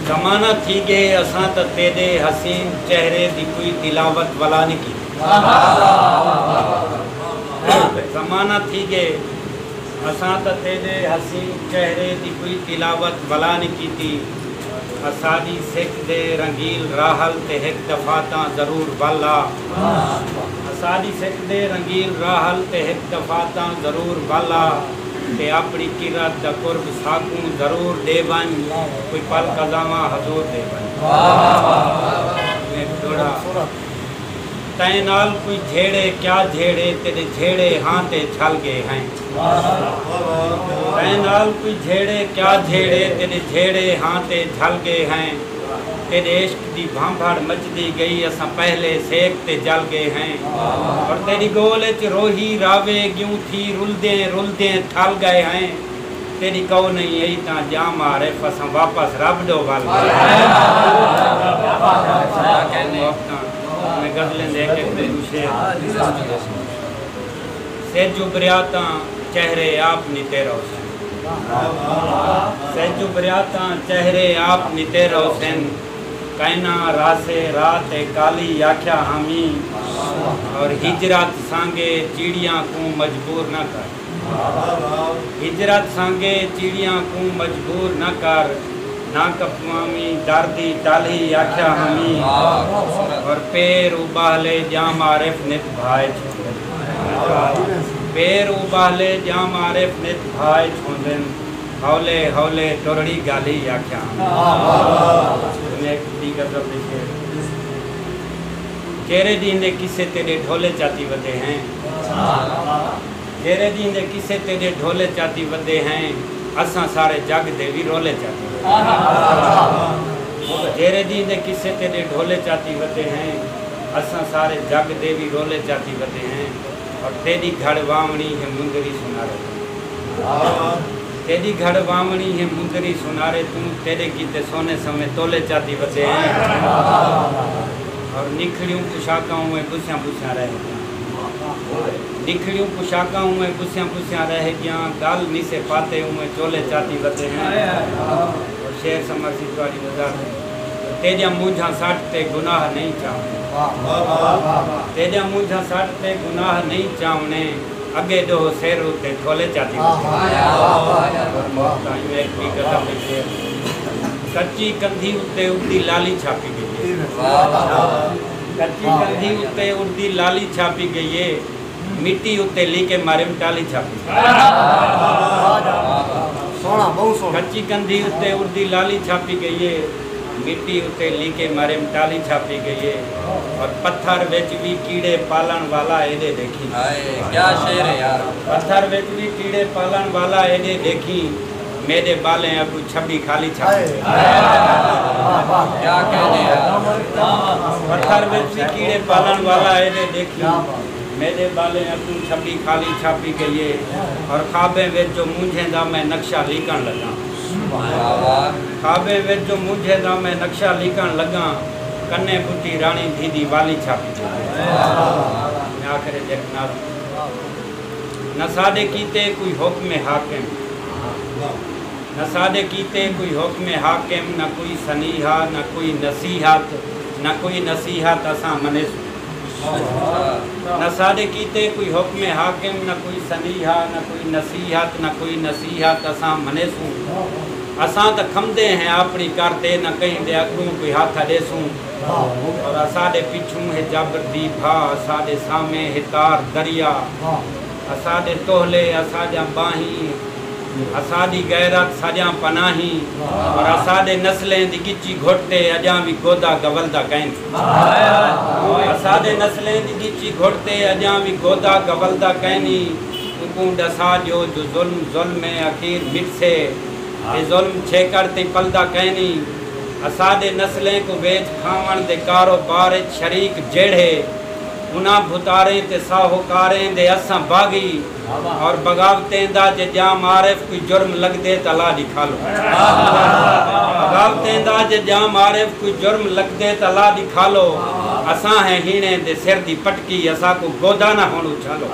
ज़माना थी गए असां त तेरे हसीन चेहरे दी कोई तिलावत वला नहीं की। ज़माना थी गए असां त तेरे हसीन चेहरे दी कोई तिलावत वला नहीं की थी। असादी सिख दे रंगील राहल ते एक दफ़ा ता ज़रूर वाला। असादी सिख दे रंगील राहल ते एक दफ़ा ता ज़रूर वाला। ते अपनी किरत दा कुर्ब साकू ज़रूर दे बन कोई पल कज़ावा हजूर दे बन। तै नाल कोई झेड़े क्या झेड़े तेरे झेड़े हाँ ते छल गए हैं। तै नाल कोई झेड़े क्या झेड़े तेरे झेड़े हाँ ते छल गए हैं। तेरे इश्क दी भांभड़ मचदी गई असां पहले सेक ते जल गए हैं। और तेरी गोल च रोही रावे क्यों थी रुलदे थल गए हैं। तेरी कहो नहीं यही ता जा मारे असां वापस रब दो वाल मैं गज़लें दे के दूसरे से जुबरिया ता चेहरे आप निते रोशन। से जुबरिया ता चेहरे आप निते रोशन। कैना रासे रात काली आख्या हामी। और हिजरत सांगे चिड़िया को मजबूर न कर। हिजरत सांगे चिड़िया को मजबूर न कर। ना कपवामी दर्दी टाली आख्या हामी। और पैर उबाले जा मारिफ नित भाई पैर उबाले जा मारिफ नित भाई छोंदन। हौले हौले टोरड़ी गाली आख्या चेहरे दींदे किसे तेरे ढोले चाती वदे हैं। चेहरे दींदे किसे तेरे ढोले चाती वदे हैं। असां सारे जग दे भी रोले चाती। चेहरे दींदे किसे तेरे ढोले चाती वदे हैं। असां सारे जग दे भी रोले चाती वदे हैं। और तेरी घड़ वावणी है मुंदरी सुनारे। तेरी घड़ वावणी है मुंदरी सुनारे तू तेरे कीते सोने समय तोले चाती वदे हैं। और निखड़ियों पोशाकों में बुस्या बुस्या रह गया। निखड़ियों पोशाकों में बुस्या बुस्या रह गया। गाल नी से पाते हुए चोले चाती वदे हैं। और शेर समर सी तुम्हारी वजह तेजा मुझा साठ ते गुनाह नहीं चाहने। तेजा मुझा साठ ते गुनाह नहीं चाहने। अगे दो शेर उते खोले चाती कच्ची कंधी उते उड़दी लाली छापी गई। कच्ची कंधी उते उड़दी लाली छापी गई है। मिट्टी उते लीके मारे टाली छापी। कच्ची कंधी उते उड़दी लाली छापी गई है। मिट्टी उते लीके मारे टाली छापी गई है। और पत्थर विच भी कीड़े पालन वाला एदे देखी। क्या शेर है यार। पत्थर विच भी कीड़े पालन वाला एदे देखी। मेरे बाले अब छब्बी खाली छापी। क्या कहने यार। पत्थर विच भी कीड़े पालन वाला एदे देखी। मेरे बाले अब छब्बी खाली छापी गई है। और खाबे विच जो मुझे दा मैं नक्शा लिखण लगा। खाबे विच जो मुझे दा मैं नक्शा लिखण लगा। कन्ने बुटी रानी दीदी वाली छापी आखिर देखना न सादे कीते कोई हुक्म हाकिम। न सादे कीते कोई हुक्म हाकिम। न कोई सनीहा न कोई नसीहत। न कोई नसीहत असां मने। न सादे कीते कोई हुक्म हाकिम। न कोई सनीहा न कोई नसीहत। न कोई नसीहत असां मने सूं। असां त खमदे हैं अपनी करते न कहीं दे अगू कोई हाथ देसूं। और असादे पिछू है जबर दी भा। असादे सामे है तार दरिया। असादे तोहले असाजा बाही। असादी गैरत साजा पनाही। और असादे नस्लें दी गिची घोटते अजा भी गोदा गवलदा कहन। असादे नस्लें दी गिची घोटते अजा भी गोदा गवलदा कहनी। उनको डसा जो जुल्म अखीर मिट से जुल्म छेकर ते पलदा कहनी। असादे नस्लें को वेच खावण दे कारोबार शरीक जेड़े। उना भुतारे ते साहूकारें दे असां बागी। और बगावतें दा जे जा मारिफ कोई जुर्म लगदे तला दिखा लो। बगावतें दा जे जा मारिफ कोई जुर्म लगदे तला दिखा लो। असां है हीने दे सिर दी पटकी असां को गोदा ना होण उछालो।